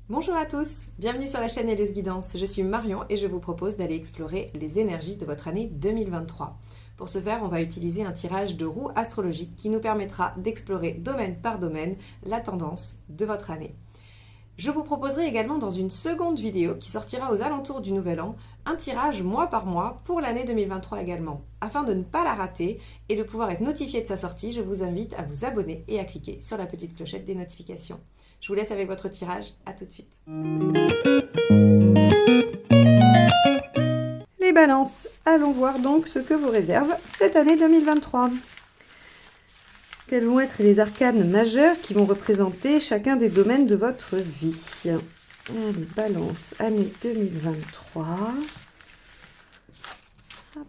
Bonjour à tous, bienvenue sur la chaîne Helleuse Guidance. Je suis Marion et je vous propose d'aller explorer les énergies de votre année 2023. Pour ce faire, on va utiliser un tirage de roue astrologique qui nous permettra d'explorer domaine par domaine la tendance de votre année. Je vous proposerai également dans une seconde vidéo qui sortira aux alentours du Nouvel An un tirage mois par mois pour l'année 2023 également. Afin de ne pas la rater et de pouvoir être notifié de sa sortie, je vous invite à vous abonner et à cliquer sur la petite clochette des notifications. Je vous laisse avec votre tirage, à tout de suite. Les balances, allons voir donc ce que vous réserve cette année 2023. Quels vont être les arcanes majeures qui vont représenter chacun des domaines de votre vie? Allez, balance, année 2023. Hop.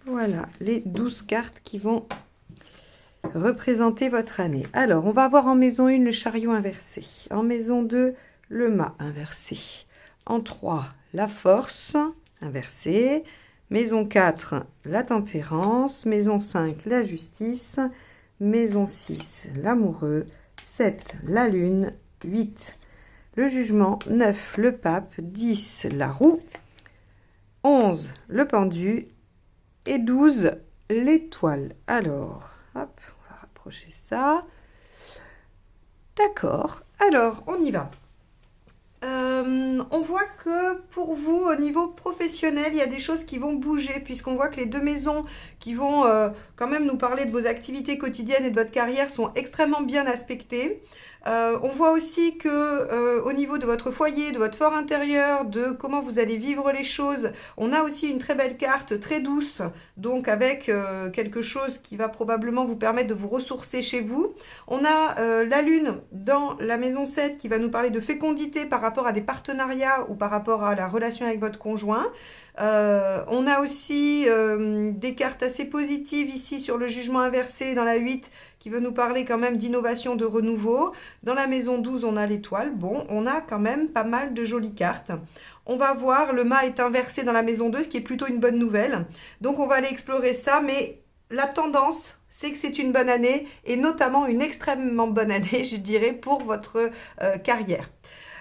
Voilà, les 12 cartes qui vont représenter votre année. Alors, on va avoir en maison 1 le chariot inversé. En maison 2, le mât inversé. En 3, la force inversée. Maison 4, la tempérance. Maison 5, la justice. Maison 6, l'amoureux. 7, la lune. 8, le jugement. 9, le pape. 10, la roue. 11, le pendu. Et 12, l'étoile. Alors, hop, on va rapprocher ça. D'accord. Alors, on y va. On voit que pour vous, au niveau professionnel, il y a des choses qui vont bouger, puisqu'on voit que les deux maisons qui vont quand même nous parler de vos activités quotidiennes et de votre carrière sont extrêmement bien aspectées. On voit aussi que au niveau de votre foyer, de votre fort intérieur, de comment vous allez vivre les choses, on a aussi une très belle carte, très douce, donc avec quelque chose qui va probablement vous permettre de vous ressourcer chez vous. On a la lune dans la maison 7 qui va nous parler de fécondité par rapport à des partenariats ou par rapport à la relation avec votre conjoint. On a aussi des cartes assez positives ici sur le jugement inversé dans la 8 qui veut nous parler quand même d'innovation, de renouveau. Dans la maison 12, on a l'étoile. Bon, on a quand même pas mal de jolies cartes. On va voir, le mât est inversé dans la maison 2, ce qui est plutôt une bonne nouvelle. Donc on va aller explorer ça, mais la tendance, c'est que c'est une bonne année, et notamment une extrêmement bonne année, je dirais, pour votre carrière.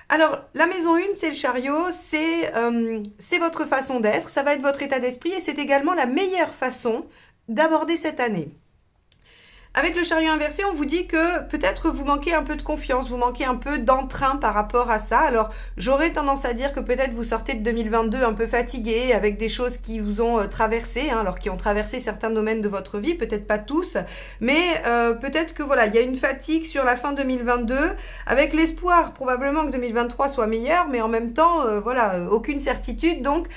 Alors, la maison 1, c'est le chariot, c'est votre façon d'être, ça va être votre état d'esprit, et c'est également la meilleure façon d'aborder cette année. Avec le chariot inversé, on vous dit que peut-être vous manquez un peu de confiance, vous manquez un peu d'entrain par rapport à ça. Alors, j'aurais tendance à dire que peut-être vous sortez de 2022 un peu fatigué, avec des choses qui vous ont traversé, alors qui ont traversé certains domaines de votre vie, peut-être pas tous, mais peut-être que voilà, il y a une fatigue sur la fin 2022, avec l'espoir probablement que 2023 soit meilleur, mais en même temps, voilà, aucune certitude, donc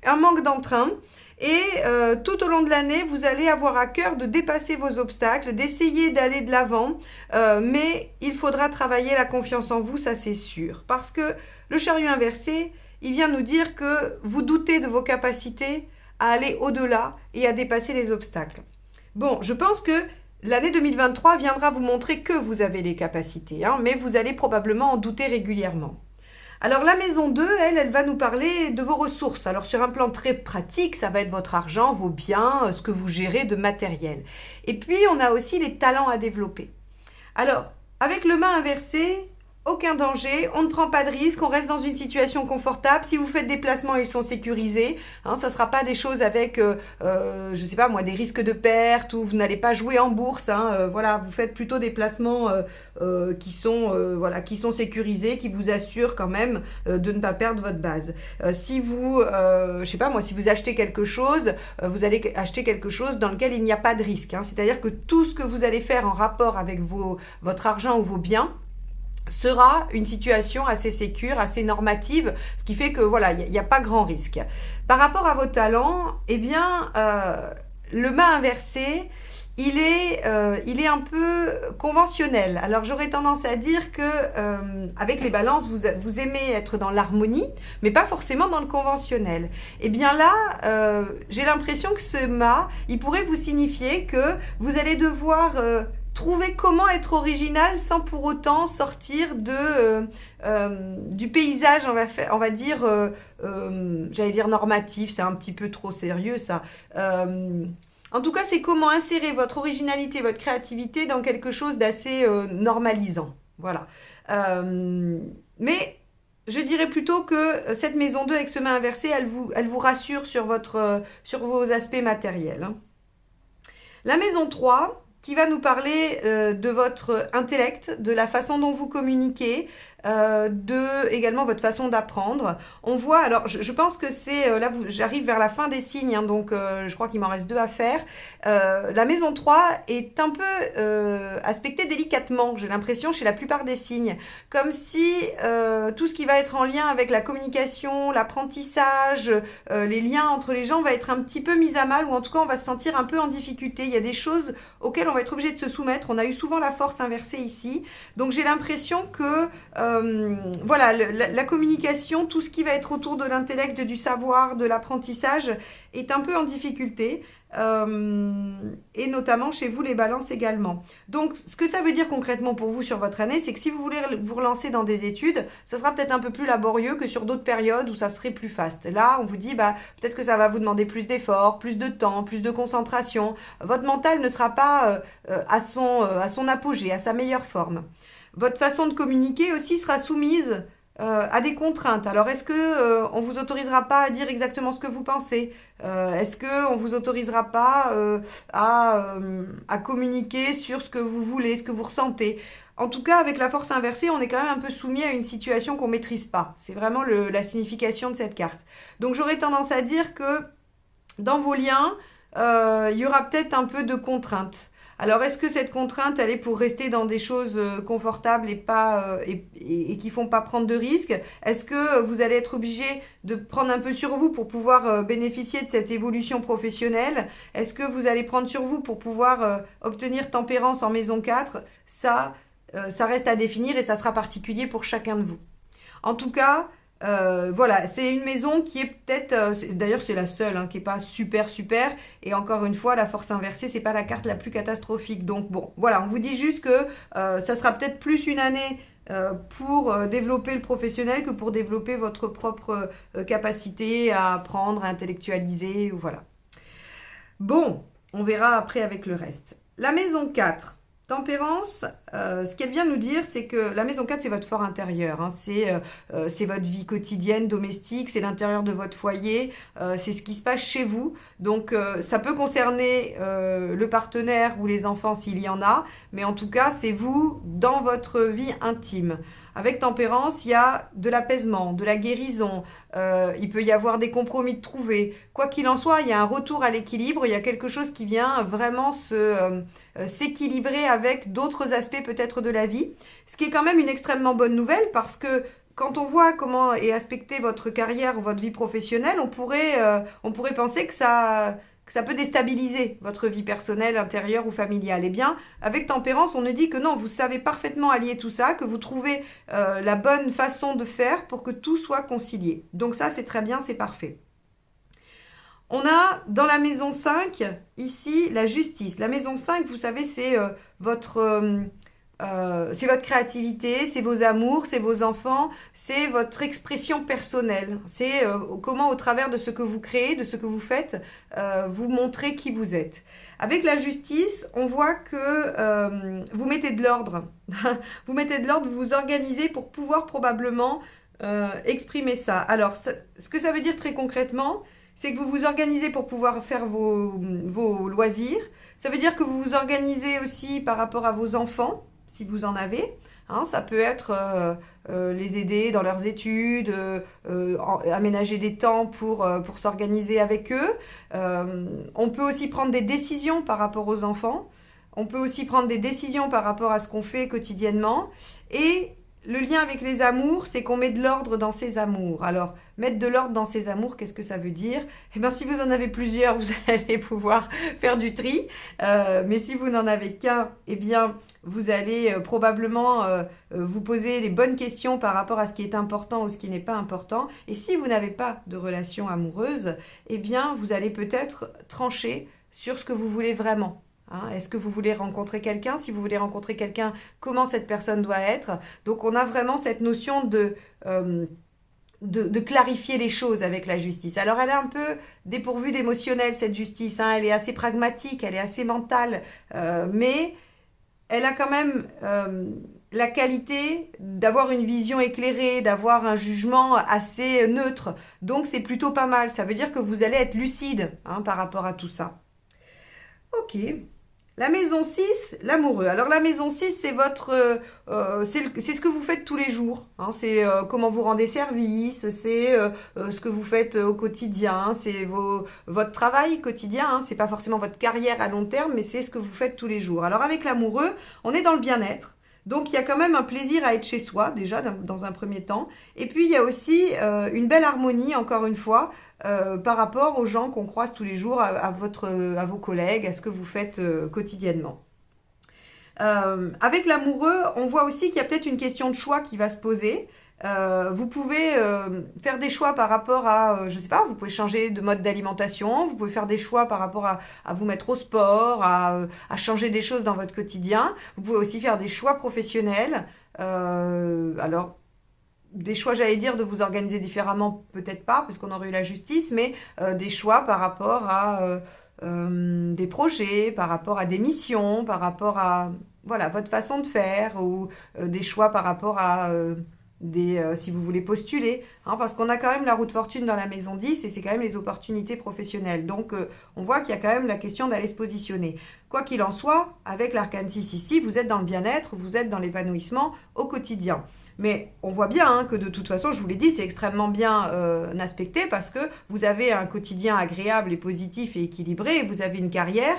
un manque d'entrain. Et tout au long de l'année, vous allez avoir à cœur de dépasser vos obstacles, d'essayer d'aller de l'avant, mais il faudra travailler la confiance en vous, ça c'est sûr. Parce que le chariot inversé, il vient nous dire que vous doutez de vos capacités à aller au-delà et à dépasser les obstacles. Bon, je pense que l'année 2023 viendra vous montrer que vous avez les capacités, hein, mais vous allez probablement en douter régulièrement. Alors la maison 2, elle va nous parler de vos ressources. Alors sur un plan très pratique, ça va être votre argent, vos biens, ce que vous gérez de matériel. Et puis on a aussi les talents à développer. Alors avec le mât inversé, aucun danger, on ne prend pas de risque, on reste dans une situation confortable. Si vous faites des placements, ils sont sécurisés. Hein, ça ne sera pas des choses avec, je ne sais pas moi, des risques de perte ou vous n'allez pas jouer en bourse. Hein, voilà, vous faites plutôt des placements qui sont sécurisés, qui vous assurent quand même de ne pas perdre votre base. Si vous, je sais pas moi, si vous achetez quelque chose, vous allez acheter quelque chose dans lequel il n'y a pas de risque. Hein, c'est-à-dire que tout ce que vous allez faire en rapport avec votre argent ou vos biens, sera une situation assez sécure, assez normative, ce qui fait que voilà, il n'y a pas grand risque. Par rapport à vos talents, eh bien, le mât inversé, il est un peu conventionnel. Alors j'aurais tendance à dire que avec les balances, vous aimez être dans l'harmonie, mais pas forcément dans le conventionnel. Et bien là, j'ai l'impression que ce mât, il pourrait vous signifier que vous allez devoir trouver comment être original sans pour autant sortir du paysage, on va dire, j'allais dire normatif, c'est un petit peu trop sérieux ça. En tout cas, c'est comment insérer votre originalité, votre créativité dans quelque chose d'assez normalisant. Voilà. Mais je dirais plutôt que cette maison 2 avec ce main inversé, elle vous rassure sur vos aspects matériels, hein. La maison 3, qui va nous parler de votre intellect, de la façon dont vous communiquez, de également votre façon d'apprendre. On voit, alors je pense que c'est, là j'arrive vers la fin des signes, hein, donc je crois qu'il m'en reste 2 à faire. La maison 3 est un peu aspectée délicatement, j'ai l'impression, chez la plupart des signes. Comme si tout ce qui va être en lien avec la communication, l'apprentissage, les liens entre les gens va être un petit peu mis à mal, ou en tout cas on va se sentir un peu en difficulté. Il y a des choses auxquelles on va être obligé de se soumettre. On a eu souvent la force inversée ici. Donc j'ai l'impression que voilà, la communication, tout ce qui va être autour de l'intellect, du savoir, de l'apprentissage est un peu en difficulté. Et notamment chez vous les balances également. Donc ce que ça veut dire concrètement pour vous sur votre année, c'est que si vous voulez vous relancer dans des études, ça sera peut-être un peu plus laborieux que sur d'autres périodes où ça serait plus faste. Là on vous dit peut-être que ça va vous demander plus d'efforts, plus de temps, plus de concentration. Votre mental ne sera pas à son apogée, à sa meilleure forme. Votre façon de communiquer aussi sera soumise à des contraintes. Alors, est-ce que on vous autorisera pas à dire exactement ce que vous pensez? Est-ce que on vous autorisera pas à communiquer sur ce que vous voulez, ce que vous ressentez? En tout cas, avec la force inversée, on est quand même un peu soumis à une situation qu'on maîtrise pas. C'est vraiment la signification de cette carte. Donc, j'aurais tendance à dire que dans vos liens, il y aura peut-être un peu de contraintes. Alors, est-ce que cette contrainte, elle est pour rester dans des choses confortables et pas et qui font pas prendre de risques? Est-ce que vous allez être obligé de prendre un peu sur vous pour pouvoir bénéficier de cette évolution professionnelle? Est-ce que vous allez prendre sur vous pour pouvoir obtenir tempérance en maison 4? Ça reste à définir et ça sera particulier pour chacun de vous. En tout cas, voilà, c'est une maison qui est peut-être, d'ailleurs c'est la seule hein, qui est pas super super, et encore une fois la force inversée c'est pas la carte la plus catastrophique, donc bon voilà, on vous dit juste que ça sera peut-être plus une année pour développer le professionnel que pour développer votre propre capacité à apprendre, à intellectualiser, voilà. Bon, on verra après avec le reste. La maison 4. Tempérance, ce qu'elle vient nous dire, c'est que la maison 4, c'est votre fort intérieur, hein, c'est votre vie quotidienne, domestique, c'est l'intérieur de votre foyer, c'est ce qui se passe chez vous. Donc, ça peut concerner le partenaire ou les enfants s'il y en a, mais en tout cas, c'est vous dans votre vie intime. Avec tempérance, il y a de l'apaisement, de la guérison, il peut y avoir des compromis de trouver. Quoi qu'il en soit, il y a un retour à l'équilibre, il y a quelque chose qui vient vraiment s'équilibrer avec d'autres aspects peut-être de la vie. Ce qui est quand même une extrêmement bonne nouvelle parce que quand on voit comment est aspectée votre carrière ou votre vie professionnelle, on pourrait penser que ça peut déstabiliser votre vie personnelle, intérieure ou familiale. Eh bien, avec tempérance, on nous dit que non, vous savez parfaitement allier tout ça, que vous trouvez la bonne façon de faire pour que tout soit concilié. Donc ça, c'est très bien, c'est parfait. On a dans la maison 5, ici, la justice. La maison 5, vous savez, c'est votre créativité, c'est vos amours, c'est vos enfants, c'est votre expression personnelle. C'est comment, au travers de ce que vous créez, de ce que vous faites, vous montrez qui vous êtes. Avec la justice, on voit que vous mettez de l'ordre. Vous mettez de l'ordre, vous vous organisez pour pouvoir probablement exprimer ça. Alors, ce que ça veut dire très concrètement, c'est que vous vous organisez pour pouvoir faire vos loisirs. Ça veut dire que vous vous organisez aussi par rapport à vos enfants, si vous en avez. Hein, ça peut être les aider dans leurs études, aménager des temps pour s'organiser avec eux. On peut aussi prendre des décisions par rapport aux enfants. On peut aussi prendre des décisions par rapport à ce qu'on fait quotidiennement. Et le lien avec les amours, c'est qu'on met de l'ordre dans ses amours. Alors, mettre de l'ordre dans ses amours, qu'est-ce que ça veut dire? Eh bien, si vous en avez plusieurs, vous allez pouvoir faire du tri. Mais si vous n'en avez qu'un, eh bien, vous allez probablement vous poser les bonnes questions par rapport à ce qui est important ou ce qui n'est pas important. Et si vous n'avez pas de relation amoureuse, eh bien, vous allez peut-être trancher sur ce que vous voulez vraiment. Hein, est-ce que vous voulez rencontrer quelqu'un? Si vous voulez rencontrer quelqu'un, comment cette personne doit être? Donc on a vraiment cette notion de clarifier les choses avec la justice. Alors elle est un peu dépourvue d'émotionnel, cette justice, hein. Elle est assez pragmatique, elle est assez mentale, mais elle a quand même la qualité d'avoir une vision éclairée, d'avoir un jugement assez neutre. Donc c'est plutôt pas mal, ça veut dire que vous allez être lucide, hein, par rapport à tout ça. Ok. La maison 6, l'amoureux. Alors la maison 6, c'est c'est ce que vous faites tous les jours. Hein. C'est comment vous rendez service, c'est ce que vous faites au quotidien, c'est votre travail quotidien. Hein. C'est pas forcément votre carrière à long terme, mais c'est ce que vous faites tous les jours. Alors avec l'amoureux, on est dans le bien-être. Donc il y a quand même un plaisir à être chez soi, déjà, dans un premier temps. Et puis il y a aussi une belle harmonie, encore une fois, par rapport aux gens qu'on croise tous les jours, à vos collègues, à ce que vous faites quotidiennement. Avec l'amoureux, on voit aussi qu'il y a peut-être une question de choix qui va se poser. Vous pouvez faire des choix par rapport à, je sais pas, vous pouvez changer de mode d'alimentation, vous pouvez faire des choix par rapport à vous mettre au sport, à changer des choses dans votre quotidien. Vous pouvez aussi faire des choix professionnels. Alors, des choix, j'allais dire, de vous organiser différemment, peut-être pas, parce qu'on aurait eu la justice, mais des choix par rapport à des projets, par rapport à des missions, par rapport à voilà, votre façon de faire, ou des choix par rapport à si vous voulez postuler, hein, parce qu'on a quand même la roue de fortune dans la maison 10 et c'est quand même les opportunités professionnelles. Donc on voit qu'il y a quand même la question d'aller se positionner. Quoi qu'il en soit, avec l'arcane 6 ici, vous êtes dans le bien-être, vous êtes dans l'épanouissement au quotidien. Mais on voit bien hein, que de toute façon, je vous l'ai dit, c'est extrêmement bien aspecté parce que vous avez un quotidien agréable et positif et équilibré et vous avez une carrière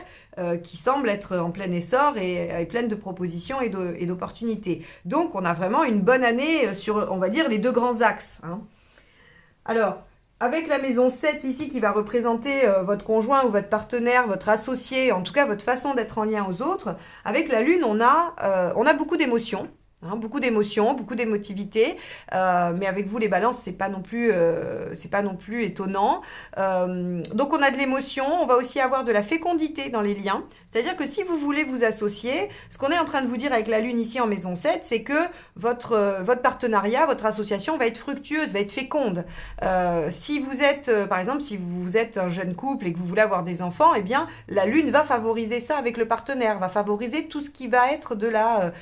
qui semble être en plein essor et pleine de propositions et d'opportunités. Donc, on a vraiment une bonne année sur, on va dire, les deux grands axes. Hein. Alors, avec la maison 7 ici qui va représenter votre conjoint ou votre partenaire, votre associé, en tout cas votre façon d'être en lien aux autres, avec la lune, on a beaucoup d'émotions. Hein, beaucoup d'émotions, beaucoup d'émotivité, mais avec vous les balances, c'est pas non plus étonnant. Donc on a de l'émotion, on va aussi avoir de la fécondité dans les liens. C'est-à-dire que si vous voulez vous associer, ce qu'on est en train de vous dire avec la lune ici en maison 7, c'est que votre partenariat, votre association va être fructueuse, va être féconde. Si vous êtes, par exemple, si vous êtes un jeune couple et que vous voulez avoir des enfants, eh bien la lune va favoriser ça avec le partenaire, va favoriser tout ce qui va être de la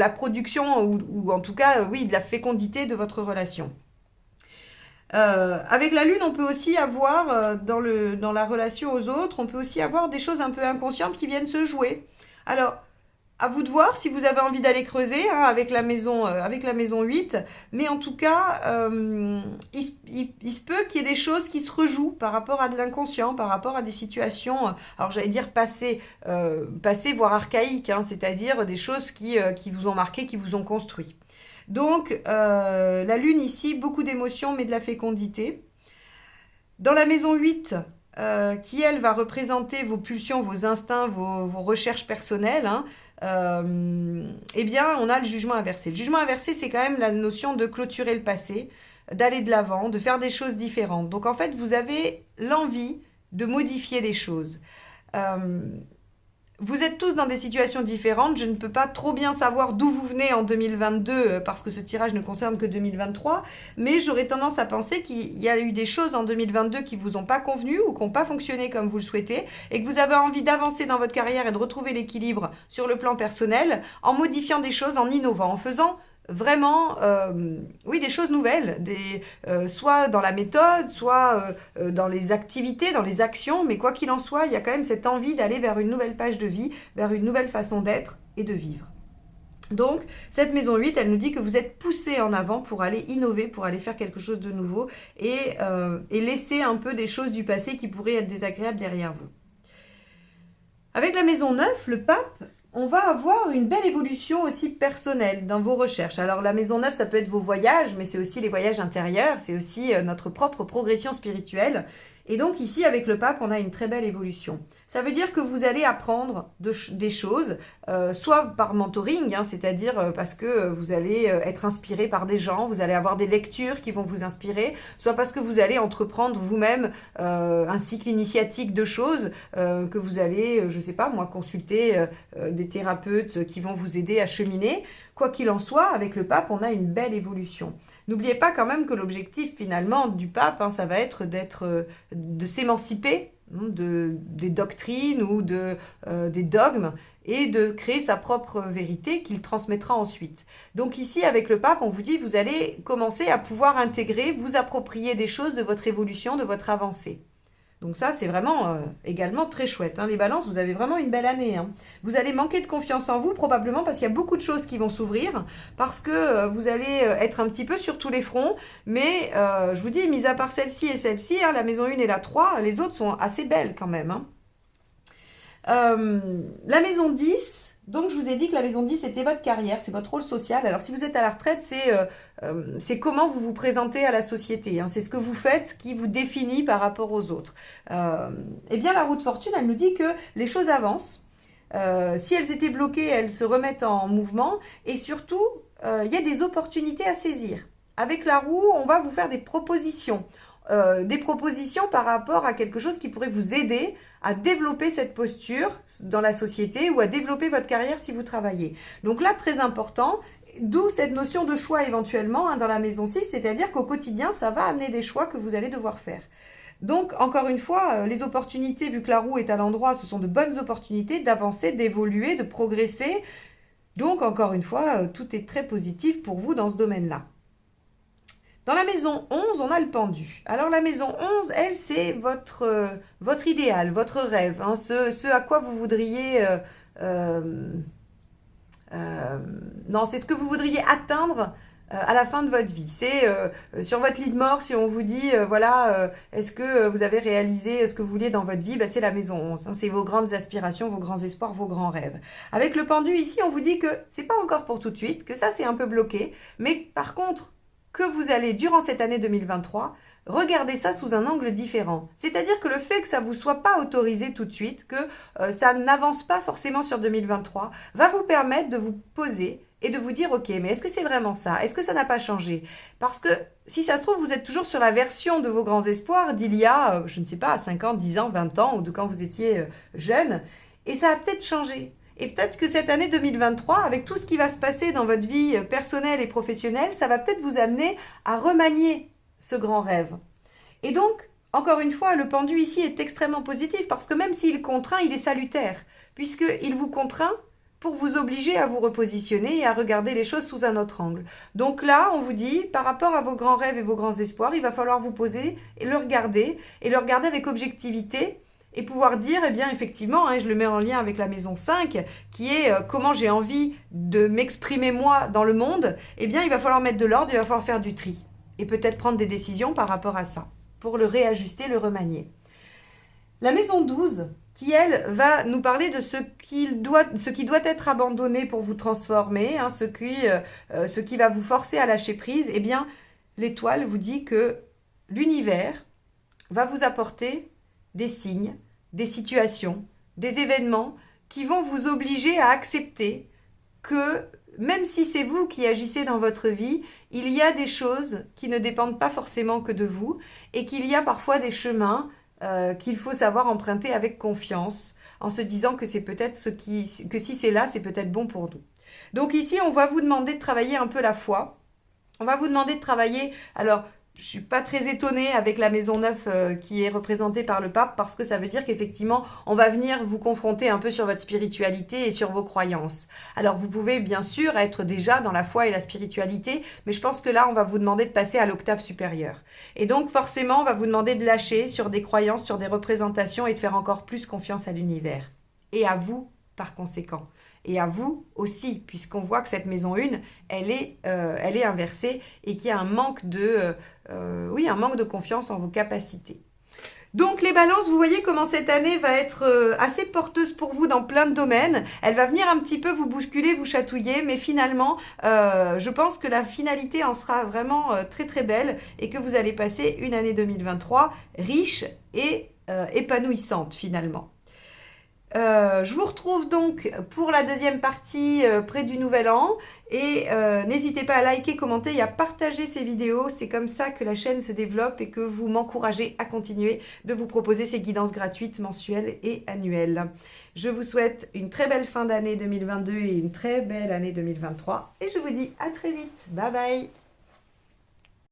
production ou en tout cas, oui, de la fécondité de votre relation. Avec la lune, on peut aussi avoir, dans la relation aux autres, on peut aussi avoir des choses un peu inconscientes qui viennent se jouer. Alors, à vous de voir si vous avez envie d'aller creuser hein, avec la maison 8. Mais en tout cas, il se peut qu'il y ait des choses qui se rejouent par rapport à de l'inconscient, par rapport à des situations, alors j'allais dire passées, voire archaïques, hein, c'est-à-dire des choses qui vous ont marqué, qui vous ont construit. Donc, la lune ici, beaucoup d'émotions, mais de la fécondité. Dans la maison 8, qui elle va représenter vos pulsions, vos instincts, vos recherches personnelles, hein, eh bien, on a le jugement inversé. Le jugement inversé, c'est quand même la notion de clôturer le passé, d'aller de l'avant, de faire des choses différentes. Donc, en fait, vous avez l'envie de modifier les choses. Vous êtes tous dans des situations différentes. Je ne peux pas trop bien savoir d'où vous venez en 2022 parce que ce tirage ne concerne que 2023. Mais j'aurais tendance à penser qu'il y a eu des choses en 2022 qui vous ont pas convenu ou qui n'ont pas fonctionné comme vous le souhaitez et que vous avez envie d'avancer dans votre carrière et de retrouver l'équilibre sur le plan personnel en modifiant des choses, en innovant, en faisant vraiment, oui, des choses nouvelles, soit dans la méthode, soit dans les activités, dans les actions, mais quoi qu'il en soit, il y a quand même cette envie d'aller vers une nouvelle page de vie, vers une nouvelle façon d'être et de vivre. Donc, cette maison 8, elle nous dit que vous êtes poussé en avant pour aller innover, pour aller faire quelque chose de nouveau et laisser un peu des choses du passé qui pourraient être désagréables derrière vous. Avec la maison 9, le pape, on va avoir une belle évolution aussi personnelle dans vos recherches. Alors la maison neuve, ça peut être vos voyages, mais c'est aussi les voyages intérieurs, c'est aussi notre propre progression spirituelle. Et donc ici, avec le pape, on a une très belle évolution. Ça veut dire que vous allez apprendre des choses, soit par mentoring, hein, c'est-à-dire parce que vous allez être inspiré par des gens, vous allez avoir des lectures qui vont vous inspirer, soit parce que vous allez entreprendre vous-même un cycle initiatique de choses, que vous allez, je ne sais pas moi, consulter des thérapeutes qui vont vous aider à cheminer. Quoi qu'il en soit, avec le pape, on a une belle évolution. N'oubliez pas quand même que l'objectif finalement du pape, hein, ça va être de s'émanciper des doctrines ou des dogmes et de créer sa propre vérité qu'il transmettra ensuite. Donc ici, avec le pape, on vous dit, vous allez commencer à pouvoir intégrer, vous approprier des choses de votre évolution, de votre avancée. Donc ça, c'est vraiment également très chouette. Hein. Les balances, vous avez vraiment une belle année. Hein. Vous allez manquer de confiance en vous, probablement parce qu'il y a beaucoup de choses qui vont s'ouvrir, parce que vous allez être un petit peu sur tous les fronts. Mais je vous dis, mis à part celle-ci et celle-ci, hein, la maison 1 et la 3, les autres sont assez belles quand même. Hein. La maison 10... Donc, je vous ai dit que la maison 10, c'était votre carrière, c'est votre rôle social. Alors, si vous êtes à la retraite, c'est comment vous vous présentez à la société. Hein. C'est ce que vous faites qui vous définit par rapport aux autres. Eh bien, la roue de fortune, elle nous dit que les choses avancent. Si elles étaient bloquées, elles se remettent en mouvement. Et surtout, il y a des opportunités à saisir. Avec la roue, on va vous faire des propositions. Des propositions par rapport à quelque chose qui pourrait vous aider à développer cette posture dans la société ou à développer votre carrière si vous travaillez. Donc là, très important, d'où cette notion de choix éventuellement hein, dans la maison 6, c'est-à-dire qu'au quotidien, ça va amener des choix que vous allez devoir faire. Donc, encore une fois, les opportunités, vu que la roue est à l'endroit, ce sont de bonnes opportunités d'avancer, d'évoluer, de progresser. Donc, encore une fois, tout est très positif pour vous dans ce domaine-là. Dans la maison 11, on a le pendu. Alors la maison 11, elle, c'est votre idéal, votre rêve, hein, ce à quoi vous voudriez... non, c'est ce que vous voudriez atteindre à la fin de votre vie. C'est sur votre lit de mort, si on vous dit, voilà, est-ce que vous avez réalisé ce que vous vouliez dans votre vie, c'est la maison 11. Hein, c'est vos grandes aspirations, vos grands espoirs, vos grands rêves. Avec le pendu ici, on vous dit que c'est pas encore pour tout de suite, que ça c'est un peu bloqué, mais par contre... que vous allez, durant cette année 2023, regarder ça sous un angle différent. C'est-à-dire que le fait que ça ne vous soit pas autorisé tout de suite, que ça n'avance pas forcément sur 2023, va vous permettre de vous poser et de vous dire, ok, mais est-ce que c'est vraiment ça? Est-ce que ça n'a pas changé? Parce que si ça se trouve, vous êtes toujours sur la version de vos grands espoirs d'il y a, je ne sais pas, 5 ans, 10 ans, 20 ans, ou de quand vous étiez jeune, et ça a peut-être changé. Et peut-être que cette année 2023, avec tout ce qui va se passer dans votre vie personnelle et professionnelle, ça va peut-être vous amener à remanier ce grand rêve. Et donc, encore une fois, le pendu ici est extrêmement positif parce que même s'il contraint, il est salutaire, puisqu'il vous contraint pour vous obliger à vous repositionner et à regarder les choses sous un autre angle. Donc là, on vous dit, par rapport à vos grands rêves et vos grands espoirs, il va falloir vous poser et le regarder avec objectivité, et pouvoir dire, eh bien, effectivement, hein, je le mets en lien avec la maison 5, qui est comment j'ai envie de m'exprimer moi dans le monde, eh bien, il va falloir mettre de l'ordre, il va falloir faire du tri. Et peut-être prendre des décisions par rapport à ça, pour le réajuster, le remanier. La maison 12, qui, elle, va nous parler de ce qui doit être abandonné pour vous transformer, hein, ce qui va vous forcer à lâcher prise, eh bien, l'étoile vous dit que l'univers va vous apporter des signes, des situations, des événements qui vont vous obliger à accepter que même si c'est vous qui agissez dans votre vie, il y a des choses qui ne dépendent pas forcément que de vous et qu'il y a parfois des chemins qu'il faut savoir emprunter avec confiance en se disant que c'est peut-être que si c'est là, c'est peut-être bon pour nous. Donc ici, on va vous demander de travailler un peu la foi. On va vous demander de travailler... Alors, je ne suis pas très étonnée avec la maison 9 qui est représentée par le pape parce que ça veut dire qu'effectivement, on va venir vous confronter un peu sur votre spiritualité et sur vos croyances. Alors, vous pouvez bien sûr être déjà dans la foi et la spiritualité, mais je pense que là, on va vous demander de passer à l'octave supérieure. Et donc, forcément, on va vous demander de lâcher sur des croyances, sur des représentations et de faire encore plus confiance à l'univers. Et à vous, par conséquent. Et à vous aussi, puisqu'on voit que cette maison 1, elle est inversée et qu'il y a un manque de confiance en vos capacités. Donc les balances, vous voyez comment cette année va être assez porteuse pour vous dans plein de domaines. Elle va venir un petit peu vous bousculer, vous chatouiller, mais finalement, je pense que la finalité en sera vraiment très très belle et que vous allez passer une année 2023 riche et épanouissante finalement. Je vous retrouve donc pour la deuxième partie près du Nouvel An et n'hésitez pas à liker, commenter et à partager ces vidéos. C'est comme ça que la chaîne se développe et que vous m'encouragez à continuer de vous proposer ces guidances gratuites mensuelles et annuelles. Je vous souhaite une très belle fin d'année 2022 et une très belle année 2023 et je vous dis à très vite. Bye bye.